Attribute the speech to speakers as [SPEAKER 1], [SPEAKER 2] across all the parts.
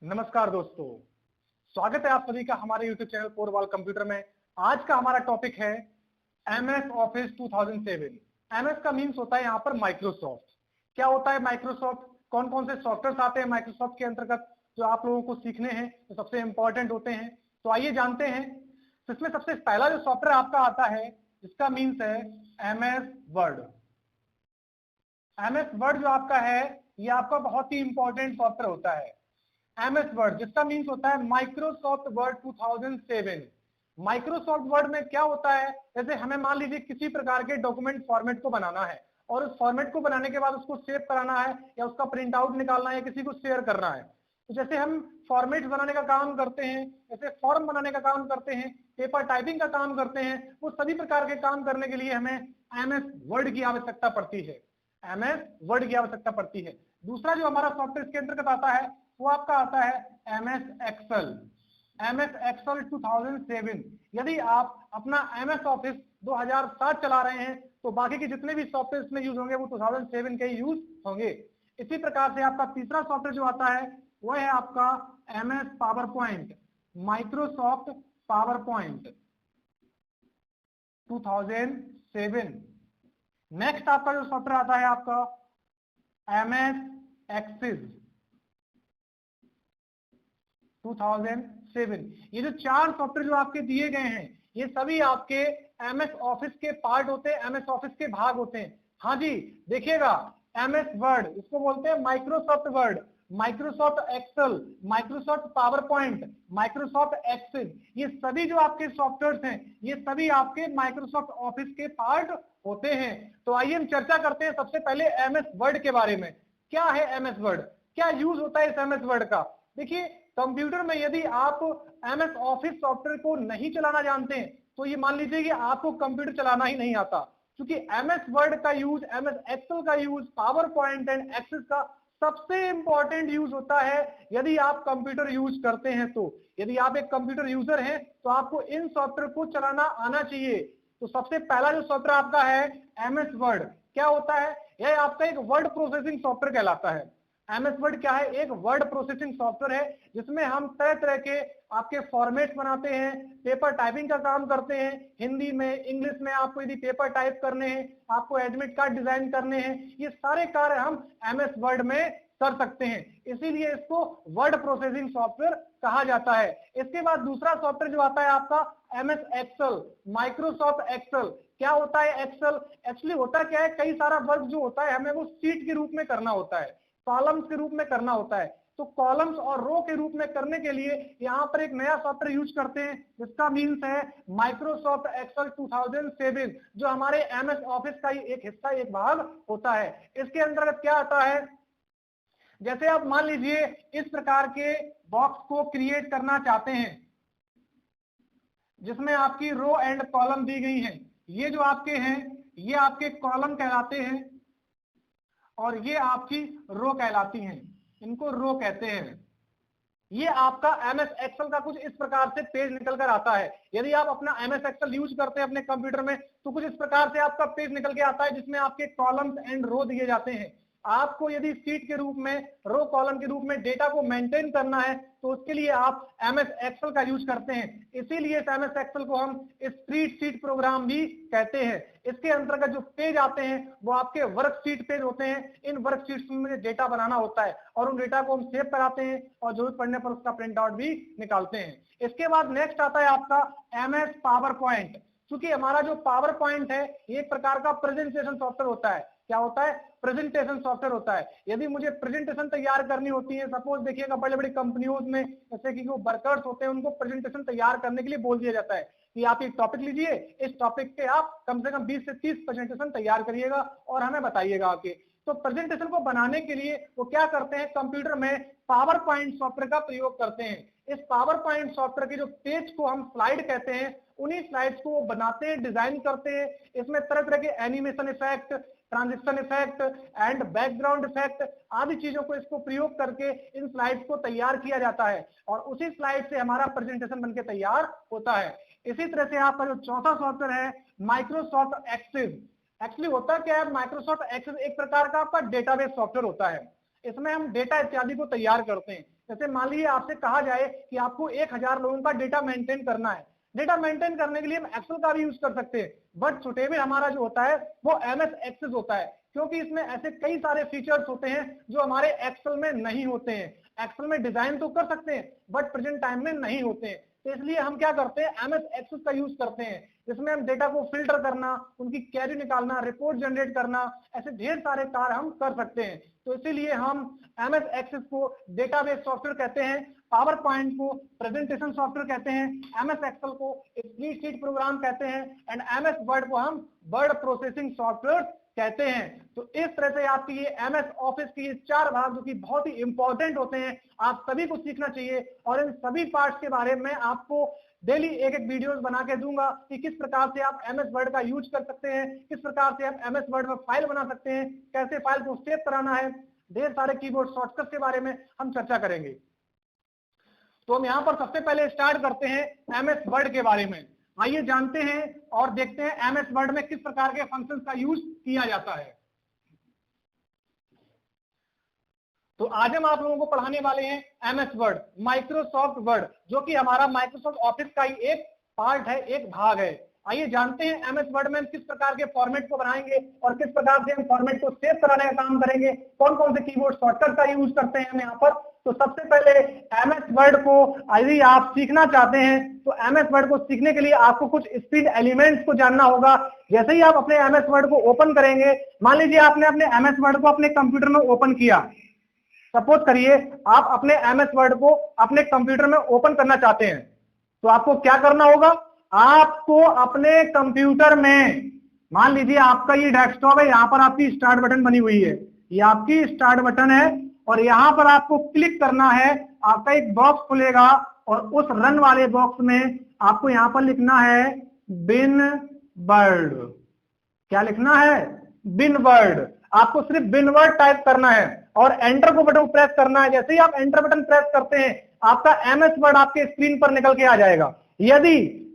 [SPEAKER 1] नमस्कार दोस्तों, स्वागत है आप सभी का हमारे YouTube चैनल कोरवाल कंप्यूटर में। आज का हमारा टॉपिक है MS ऑफिस 2007। MS का मीन्स होता है यहाँ पर माइक्रोसॉफ्ट। क्या होता है माइक्रोसॉफ्ट, कौन कौन से सॉफ्टवेयर आते हैं माइक्रोसॉफ्ट के अंतर्गत जो आप लोगों को सीखने हैं, जो सबसे इंपॉर्टेंट होते हैं। तो आइए जानते हैं। तो इसमें सबसे पहला जो सॉफ्टवेयर आपका आता है जिसका मीन्स है MS वर्ड। MS वर्ड जो आपका है ये आपका बहुत ही इंपॉर्टेंट सॉफ्टवेयर होता है। MS वर्ड जिसका मीन्स होता है माइक्रोसॉफ्ट वर्ड 2007। माइक्रोसॉफ्ट वर्ड में क्या होता है, जैसे हमें मान लीजिए किसी प्रकार के डॉक्यूमेंट फॉर्मेट को बनाना है और उस फॉर्मेट को बनाने के बाद उसको सेव कराना है या उसका प्रिंट आउट निकालना है या किसी को शेयर करना है। तो जैसे हम फॉर्मेट बनाने का काम करते हैं, जैसे फॉर्म बनाने का काम करते हैं, पेपर टाइपिंग का काम करते हैं, वो सभी प्रकार के काम करने के लिए हमें MS वर्ड की आवश्यकता पड़ती है। MS वर्ड की आवश्यकता पड़ती है। दूसरा जो हमारा सॉफ्टवेयर इसके अंतर्गत आता है वो आपका आता है MS एक्सेल। MS Excel 2007। यदि आप अपना MS ऑफिस 2007 चला रहे हैं तो बाकी के जितने भी सॉफ्टवेयर इसमें यूज होंगे वो 2007 के ही यूज होंगे। इसी प्रकार से आपका तीसरा सॉफ्टवेयर जो आता है वो है आपका MS power point, Microsoft power point 2007। Next आपका जो सॉफ्टवेयर आता है आपका MS एक्सिस 2007। ये जो चार सॉफ्टवेयर जो आपके दिए गए हैं ये सभी आपके MS ऑफिस के पार्ट होते हैं, MS ऑफिस के भाग होते हैं। हाँ जी, देखिएगा MS वर्ड इसको बोलते हैं Microsoft Word, Microsoft Excel, Microsoft PowerPoint, Microsoft Access, ये सभी जो आपके सॉफ्टवेयर हैं ये सभी आपके माइक्रोसॉफ्ट ऑफिस के पार्ट होते हैं। तो आइए हम चर्चा करते हैं सबसे पहले MS वर्ड के बारे में। क्या है MS वर्ड, क्या यूज होता है इस MS वर्ड का। देखिए कंप्यूटर में यदि आप MS ऑफिस सॉफ्टवेयर को नहीं चलाना जानते हैं तो ये मान लीजिए कि आपको कंप्यूटर चलाना ही नहीं आता, क्योंकि MS वर्ड का यूज, MS एक्सेल का use, PowerPoint and Access का सबसे इंपॉर्टेंट यूज होता है यदि आप कंप्यूटर यूज करते हैं। तो यदि आप एक कंप्यूटर यूजर हैं तो आपको इन सॉफ्टवेयर को चलाना आना चाहिए। तो सबसे पहला जो सॉफ्टवेयर आपका है MS वर्ड, क्या होता है, यह आपका एक वर्ड प्रोसेसिंग सॉफ्टवेयर कहलाता है। MS वर्ड क्या है, एक वर्ड प्रोसेसिंग सॉफ्टवेयर है जिसमें हम तरह तरह के आपके फॉर्मेट्स बनाते हैं, पेपर टाइपिंग का काम करते हैं, हिंदी में, इंग्लिश में आपको यदि पेपर टाइप करने हैं, आपको एडमिट कार्ड डिजाइन करने हैं, ये सारे कार्य हम MS वर्ड में कर सकते हैं, इसीलिए इसको वर्ड प्रोसेसिंग सॉफ्टवेयर कहा जाता है। इसके बाद दूसरा सॉफ्टवेयर जो आता है आपका MS एक्सेल, माइक्रोसॉफ्ट एक्सेल। क्या होता है एक्सेल, एक्चुअली होता क्या है, कई सारा वर्क जो होता है हमें वो शीट के रूप में करना होता है, कॉलम्स के रूप में करना होता है। तो कॉलम्स और रो के रूप में करने के लिए यहाँ पर एक नया सॉफ्टवेयर यूज करते हैं जिसका मीन्स है माइक्रोसॉफ्ट एक्सेल 2007, जो हमारे MS ऑफिस का ही एक हिस्सा, एक भाग होता है। इसके अंतर्गत क्या आता है, जैसे आप मान लीजिए इस प्रकार के बॉक्स को क्रिएट करना चाहते हैं जिसमें आपकी रो एंड कॉलम दी गई है। ये जो आपके हैं ये आपके कॉलम कहलाते हैं और ये आपकी रो कहलाती हैं, इनको रो कहते हैं। ये आपका MS एक्सेल का कुछ इस प्रकार से पेज निकल कर आता है। यदि आप अपना MS एक्सेल यूज करते हैं अपने कंप्यूटर में तो कुछ इस प्रकार से आपका पेज निकल के आता है जिसमें आपके कॉलम्स एंड रो दिए जाते हैं। आपको यदि शीट के रूप में, रो कॉलम के रूप में डेटा को मेंटेन करना है तो उसके लिए आप MS एक्सेल का यूज करते हैं, इसीलिए इस MS एक्सेल को हम स्प्रेडशीट प्रोग्राम भी कहते हैं। इसके अंतर्गत जो पेज आते हैं वो आपके वर्कशीट पेज होते हैं। इन वर्कशीट्स में डेटा बनाना होता है और उन डेटा को हम सेव कराते हैं और जरूरत पड़ने पर उसका प्रिंट आउट भी निकालते हैं। इसके बाद नेक्स्ट आता है आपका MS पावर पॉइंट। क्योंकि हमारा जो पावर पॉइंट है ये एक प्रकार का प्रेजेंटेशन सॉफ्टवेयर होता है। क्या होता है, प्रेजेंटेशन सॉफ्टवेयर होता है। यदि मुझे प्रेजेंटेशन तैयार करनी होती है, सपोज देखिएगा बड़े बड़ी कंपनियों में जैसे कि जो वर्कर्स होते हैं उनको प्रेजेंटेशन तैयार करने के लिए बोल दिया जाता है कि आप एक टॉपिक लीजिए, इस टॉपिक पे आप कम से कम 20 से 30 प्रेजेंटेशन तैयार करिएगा और हमें बताइएगा आके। तो प्रेजेंटेशन को बनाने के लिए वो क्या करते हैं, कंप्यूटर में पावर पॉइंट सॉफ्टवेयर का प्रयोग करते हैं। इस पावर पॉइंट सॉफ्टवेयर के जो पेज को हम स्लाइड कहते हैं, उन्हीं स्लाइड्स को वो बनाते हैं, डिजाइन करते हैं। इसमें तरह तरह के animation effect, transition effect and background effect आदि चीजों को इसको प्रयोग करके इन स्लाइड्स को तैयार किया जाता है और उसी स्लाइड से हमारा प्रेजेंटेशन बनके तैयार होता है। इसी तरह से आपका जो चौथा सॉफ्टवेयर है माइक्रोसॉफ्ट एक्सेस। एक्चुअली होता क्या है, माइक्रोसॉफ्ट एक्सेस एक प्रकार का आपका डेटाबेस सॉफ्टवेयर होता है। इसमें हम डेटा इत्यादि को तैयार करते हैं। जैसे मान लीजिए आपसे कहा जाए कि आपको 1000 लोगों का डेटा मेंटेन करना है। डेटा मेंटेन करने के लिए हम एक्सेल का भी यूज कर सकते हैं, बट सुटेबल हमारा जो होता है वो एमएस एक्सेस होता है, क्योंकि इसमें ऐसे कई सारे फीचर्स होते हैं जो हमारे एक्सेल में नहीं होते हैं। एक्सेल में डिजाइन तो कर सकते हैं बट प्रेजेंट टाइम में नहीं होते हैं, तो इसलिए हम क्या करते हैं, एमएस एक्सेस का यूज करते हैं, जिसमें हम डेटा को फिल्टर करना, उनकी क्वेरी निकालना, रिपोर्ट जनरेट करना, ऐसे ढेर सारे कार्य हम कर सकते हैं। तो इसीलिए हम एमएस एक्सेस को डेटाबेस सॉफ्टवेयर कहते हैं, पावर पॉइंट को प्रेजेंटेशन सॉफ्टवेयर कहते हैं, एमएस एक्सेल को स्प्रेडशीट प्रोग्राम कहते हैं, एंड एमएस वर्ड को हम वर्ड प्रोसेसिंग सॉफ्टवेयर कहते हैं। तो इस तरह से आपकी ये एमएस ऑफिस की ये 4 भाग जो कि बहुत ही इंपॉर्टेंट होते हैं, आप सभी को सीखना चाहिए, और इन सभी पार्ट्स के बारे में आपको डेली एक एक वीडियोस बना के दूंगा कि किस प्रकार से आप एमएस वर्ड का यूज कर सकते हैं, किस प्रकार से आप एमएस वर्ड में फाइल बना सकते हैं, कैसे फाइल को सेव कराना है, ढेर सारे कीबोर्ड शॉर्टकट के बारे में हम चर्चा करेंगे। तो हम यहाँ पर सबसे पहले स्टार्ट करते हैं एमएस वर्ड के बारे में। आइए जानते हैं और देखते हैं एमएस वर्ड में किस प्रकार के फंक्शंस का यूज किया जाता है। तो आज हम आप लोगों को पढ़ाने वाले हैं एमएस वर्ड, माइक्रोसॉफ्ट वर्ड, जो कि हमारा माइक्रोसॉफ्ट ऑफिस का ही एक पार्ट है, एक भाग है। आइए जानते हैं एमएस वर्ड में हम किस प्रकार के फॉर्मेट को बनाएंगे और किस प्रकार से हम फॉर्मेट को सेव कराने का काम करेंगे, कौन कौन से कीबोर्ड शॉर्टकट का यूज करते हैं हम यहाँ पर। तो सबसे पहले एमएस वर्ड को यदि आप सीखना चाहते हैं तो एमएस वर्ड को सीखने के लिए आपको कुछ स्क्रीन एलिमेंट्स को जानना होगा। जैसे ही आप अपने एमएस वर्ड को ओपन करेंगे, मान लीजिए आपने अपने एमएस वर्ड को अपने कंप्यूटर में ओपन किया, सपोज करिए आप अपने एमएस वर्ड को अपने कंप्यूटर में ओपन करना चाहते हैं, तो आपको क्या करना होगा, आपको अपने कंप्यूटर में, मान लीजिए आपका ये डेस्कटॉप है, यहाँ पर आपकी स्टार्ट बटन बनी हुई है, ये आपकी स्टार्ट बटन है, और यहाँ पर आपको क्लिक करना है, आपका एक बॉक्स खुलेगा और उस रन वाले बॉक्स में आपको यहाँ पर लिखना है बिन वर्ड। क्या लिखना है, बिन वर्ड। आपको सिर्फ बिन वर्ड टाइप करना है और एंटर को बटन प्रेस करना है। जैसे ही आप एंटर बटन प्रेस करते हैं आपका एमएस वर्ड आपके स्क्रीन पर निकल के आ जाएगा।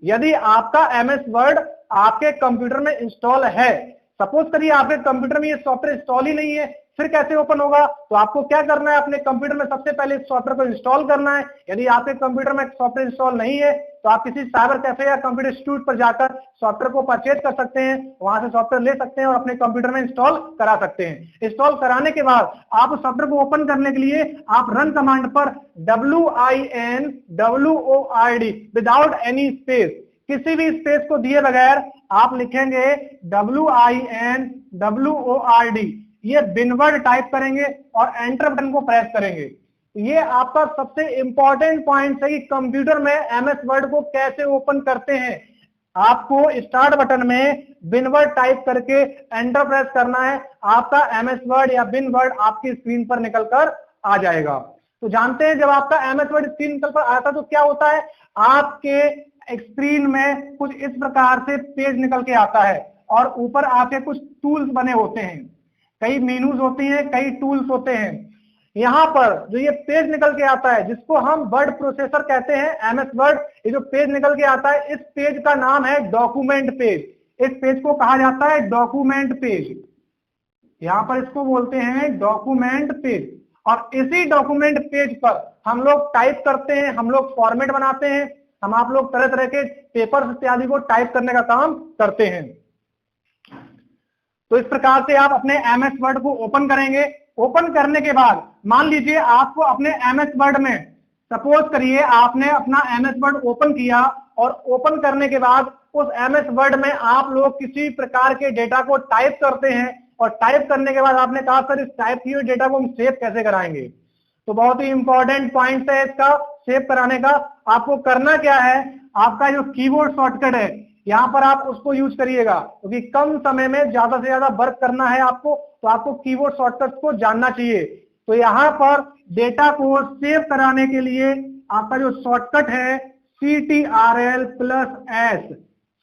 [SPEAKER 1] यदि आपका एमएस वर्ड आपके कंप्यूटर में इंस्टॉल है, सपोज करिए आपके कंप्यूटर में ये सॉफ्टवेयर इंस्टॉल ही नहीं है, फिर कैसे ओपन होगा। तो आपको क्या करना है, अपने कंप्यूटर में सबसे पहले इस सॉफ्टवेयर को इंस्टॉल करना है। यदि आपके कंप्यूटर में सॉफ्टवेयर इंस्टॉल नहीं है तो आप किसी साइबर कैफे या कंप्यूटर इंस्टीट्यूट पर जाकर सॉफ्टवेयर को परचेज कर सकते हैं, वहां से सॉफ्टवेयर ले सकते हैं और अपने कंप्यूटर में इंस्टॉल करा सकते हैं। इंस्टॉल कराने के बाद आप उस सॉफ्टवेयर को ओपन करने के लिए आप रन कमांड पर WINWORD विदाउट एनी स्पेस, किसी भी स्पेस को दिए बगैर आप लिखेंगे WINWORD, ये बिन वर्ड टाइप करेंगे और एंटर बटन को प्रेस करेंगे। ये आपका सबसे इंपॉर्टेंट पॉइंट है कि कंप्यूटर में एमएस वर्ड को कैसे ओपन करते हैं। आपको स्टार्ट बटन में बिन वर्ड टाइप करके एंटर प्रेस करना है, आपका एमएस वर्ड या बिन वर्ड आपकी स्क्रीन पर निकलकर आ जाएगा। तो जानते हैं जब आपका एमएस वर्ड स्क्रीन निकल कर आता तो क्या होता है, आपके स्क्रीन में कुछ इस प्रकार से पेज निकल के आता है और ऊपर आपके कुछ टूल्स बने होते हैं, कई मेनूज होती हैं, कई टूल्स होते हैं। यहाँ पर जो ये पेज निकल के आता है जिसको हम वर्ड प्रोसेसर कहते हैं, एमएस वर्ड, ये जो पेज निकल के आता है इस पेज का नाम है डॉक्यूमेंट पेज। इस पेज को कहा जाता है डॉक्यूमेंट पेज, यहाँ पर इसको बोलते हैं डॉक्यूमेंट पेज। और इसी डॉक्यूमेंट पेज पर हम लोग टाइप करते हैं, हम लोग फॉर्मेट बनाते हैं, हम आप लोग तरह तरह के पेपर्स इत्यादि को टाइप करने का काम करते हैं। तो इस प्रकार से आप अपने एमएस वर्ड को ओपन करेंगे। ओपन करने के बाद मान लीजिए आपको अपने एमएस वर्ड में, सपोज करिए आपने अपना एमएस वर्ड ओपन किया और ओपन करने के बाद उस एमएस वर्ड में आप लोग किसी प्रकार के डेटा को टाइप करते हैं और टाइप करने के बाद आपने कहा सर इस टाइप किए डेटा को हम सेव कैसे कराएंगे। तो बहुत ही इंपॉर्टेंट पॉइंट है इसका सेव कराने का। आपको करना क्या है, आपका जो कीबोर्ड शॉर्टकट है यहाँ पर आप उसको यूज करिएगा, क्योंकि कम समय में ज्यादा से ज्यादा वर्क करना है आपको, तो आपको कीबोर्ड शॉर्टकट को जानना चाहिए। तो यहाँ पर डेटा को सेव कराने के लिए आपका जो शॉर्टकट है CTRL+S।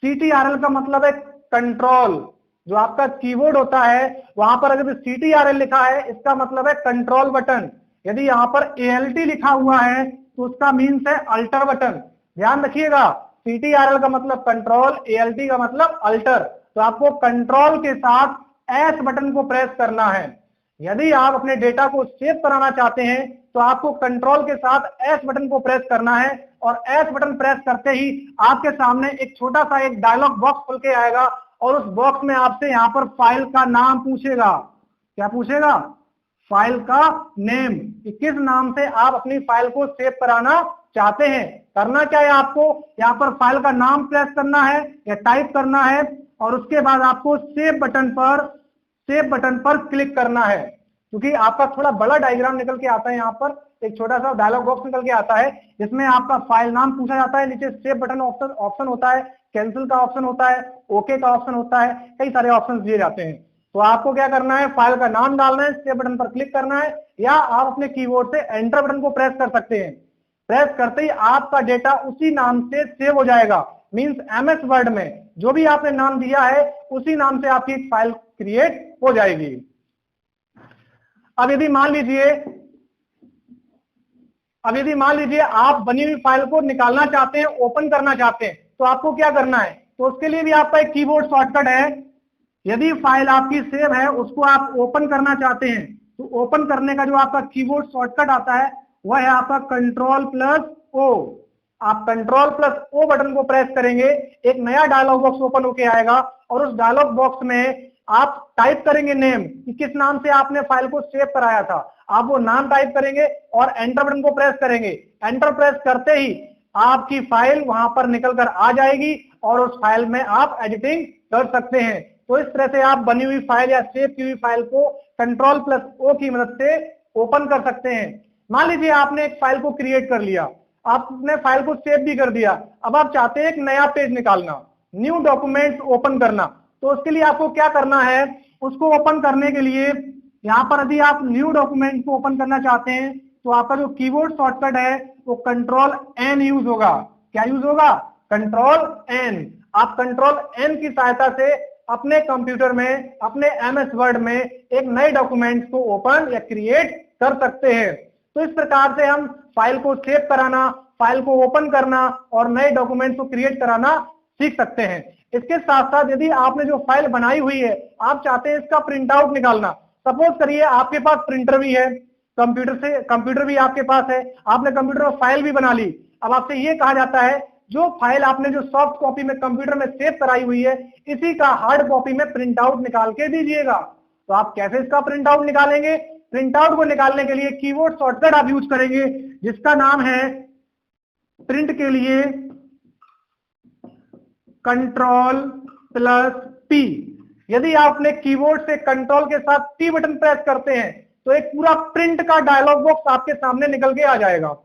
[SPEAKER 1] CTRL का मतलब है कंट्रोल। जो आपका कीबोर्ड होता है वहां पर अगर CTRL लिखा है इसका मतलब है कंट्रोल बटन। यदि यहाँ पर ALT लिखा हुआ है तो उसका मीन्स है अल्टर बटन। ध्यान रखिएगा, CTRL का मतलब कंट्रोल, ALT का मतलब अल्टर। तो आपको कंट्रोल के साथ S बटन को प्रेस करना है। यदि आप अपने डेटा को सेव कराना चाहते हैं तो आपको कंट्रोल के साथ एस बटन को प्रेस करना है और एस बटन प्रेस करते ही आपके सामने एक छोटा सा एक डायलॉग बॉक्स खुल के आएगा और उस बॉक्स में आपसे यहाँ पर फाइल का नाम पूछेगा। क्या पूछेगा? फाइल का नेम, कि किस नाम से आप अपनी फाइल को सेव कराना चाहते हैं। करना क्या है, आपको यहाँ पर फाइल का नाम प्रेस करना है या टाइप करना है और उसके बाद आपको सेव बटन पर क्लिक करना है। क्योंकि आपका थोड़ा बड़ा डायग्राम निकल के आता है, यहाँ पर एक छोटा सा डायलॉग बॉक्स निकल के आता है जिसमें आपका फाइल नाम पूछा जाता है, नीचे सेव बटन ऑप्शन होता है, कैंसिल का ऑप्शन होता है, ओके का ऑप्शन होता है, कई सारे ऑप्शन दिए जाते हैं। तो आपको क्या करना है, फाइल का नाम डालना है, सेव बटन पर क्लिक करना है या आप अपने कीबोर्ड से एंटर बटन को प्रेस कर सकते हैं। प्रेस करते ही आपका डेटा उसी नाम से सेव हो जाएगा। मींस एमएस वर्ड में जो भी आपने नाम दिया है उसी नाम से आपकी एक फाइल क्रिएट हो जाएगी। अब यदि मान लीजिए आप बनी हुई फाइल को निकालना चाहते हैं, ओपन करना चाहते हैं, तो आपको क्या करना है, तो उसके लिए भी आपका एक कीबोर्ड शॉर्टकट है। यदि फाइल आपकी सेव है, उसको आप ओपन करना चाहते हैं, तो ओपन करने का जो आपका कीबोर्ड शॉर्टकट आता है वह है आपका Ctrl+O। आप Ctrl+O बटन को प्रेस करेंगे, एक नया डायलॉग बॉक्स ओपन होके आएगा और उस डायलॉग बॉक्स में आप टाइप करेंगे नेम, कि किस नाम से आपने फाइल को सेव कराया था। आप वो नाम टाइप करेंगे और एंटर बटन को प्रेस करेंगे। एंटर प्रेस करते ही आपकी फाइल वहां पर निकल कर आ जाएगी और उस फाइल में आप एडिटिंग कर सकते हैं। तो इस तरह से आप बनी हुई फाइल या सेव की हुई फाइल को Ctrl+O की मदद से ओपन कर सकते हैं। मान लीजिए आपने एक फाइल को क्रिएट कर लिया, आपने फाइल को सेव भी कर दिया, अब आप चाहते हैं एक नया पेज निकालना, न्यू डॉक्यूमेंट ओपन करना। तो उसके लिए आपको क्या करना है, उसको ओपन करने के लिए यहाँ पर यदि आप न्यू डॉक्यूमेंट को ओपन करना चाहते हैं तो आपका जो कीबोर्ड शॉर्टकट है वो Ctrl+N यूज होगा। क्या यूज होगा? Ctrl+N। आप Ctrl+N की सहायता से अपने कंप्यूटर में, अपने एमएस वर्ड में एक नए डॉक्यूमेंट को ओपन या क्रिएट कर सकते हैं। तो इस प्रकार से हम फाइल को सेव कराना, फाइल को ओपन करना और नए डॉक्यूमेंट को क्रिएट कराना सीख सकते हैं। इसके साथ साथ यदि आपने जो फाइल बनाई हुई है, आप चाहते हैं इसका प्रिंट आउट निकालना। सपोज करिए आपके पास प्रिंटर भी है, कंप्यूटर भी आपके पास है, आपने कंप्यूटर में फाइल भी बना ली। अब आपसे ये कहा जाता है जो फाइल आपने जो सॉफ्ट कॉपी में कंप्यूटर में सेव कराई हुई है, इसी का हार्ड कॉपी में प्रिंट आउट निकाल के दीजिएगा। तो आप कैसे इसका प्रिंट आउट निकालेंगे? प्रिंट आउट को निकालने के लिए कीबोर्ड शॉर्टकट आप यूज करेंगे जिसका नाम है प्रिंट के लिए Ctrl+P। यदि आप अपने कीबोर्ड से कंट्रोल के साथ P बटन प्रेस करते हैं तो एक पूरा प्रिंट का डायलॉग बॉक्स आपके सामने निकल के आ जाएगा।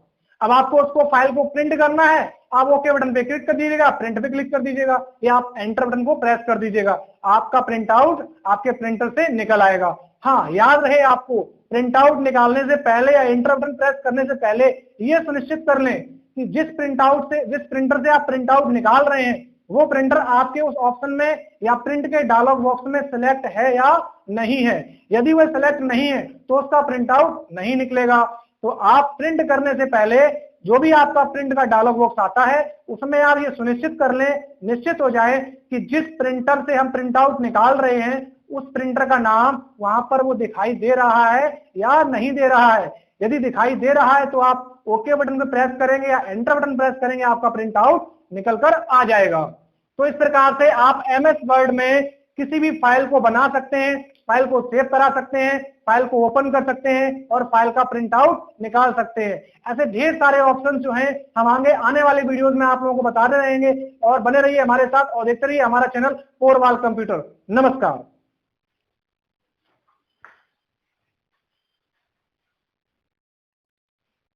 [SPEAKER 1] अब आपको उसको फाइल को प्रिंट करना है, आप ओके बटन पे क्लिक कर दीजिएगा, प्रिंट पे क्लिक कर दीजिएगा या आप एंटर बटन को प्रेस कर दीजिएगा, आपका प्रिंट आउट आपके प्रिंटर से निकल आएगा। हाँ, याद रहे आपको प्रिंट आउट निकालने से पहले या एंटर बटन प्रेस करने से पहले ये सुनिश्चित कर लें कि जिस प्रिंटर से आप प्रिंट आउट निकाल रहे हैं वो प्रिंटर आपके उस ऑप्शन में या प्रिंट के डायलॉग बॉक्स में सिलेक्ट है या नहीं है। यदि वह सिलेक्ट नहीं है तो उसका प्रिंट आउट नहीं निकलेगा। तो आप प्रिंट करने से पहले जो भी आपका प्रिंट का डायलॉग बॉक्स आता है उसमें आप ये सुनिश्चित कर लें, निश्चित हो जाए कि जिस प्रिंटर से हम प्रिंट आउट निकाल रहे हैं उस प्रिंटर का नाम वहां पर वो दिखाई दे रहा है या नहीं दे रहा है। यदि दिखाई दे रहा है तो आप ओके बटन पे प्रेस करेंगे या एंटर बटन प्रेस करेंगे, आपका प्रिंट आउट निकल कर आ जाएगा। तो इस प्रकार से आप एमएस वर्ड में किसी भी फाइल को बना सकते हैं, फाइल को सेव करा सकते हैं, फाइल को ओपन कर सकते हैं और फाइल का प्रिंट आउट निकाल सकते हैं। ऐसे ढेर सारे ऑप्शन जो हैं हम आने वाले वीडियोस में आप लोगों को बताते रहेंगे और बने रहिए हमारे साथ और देखते रहिए हमारा चैनल पोरवाल कंप्यूटर। नमस्कार।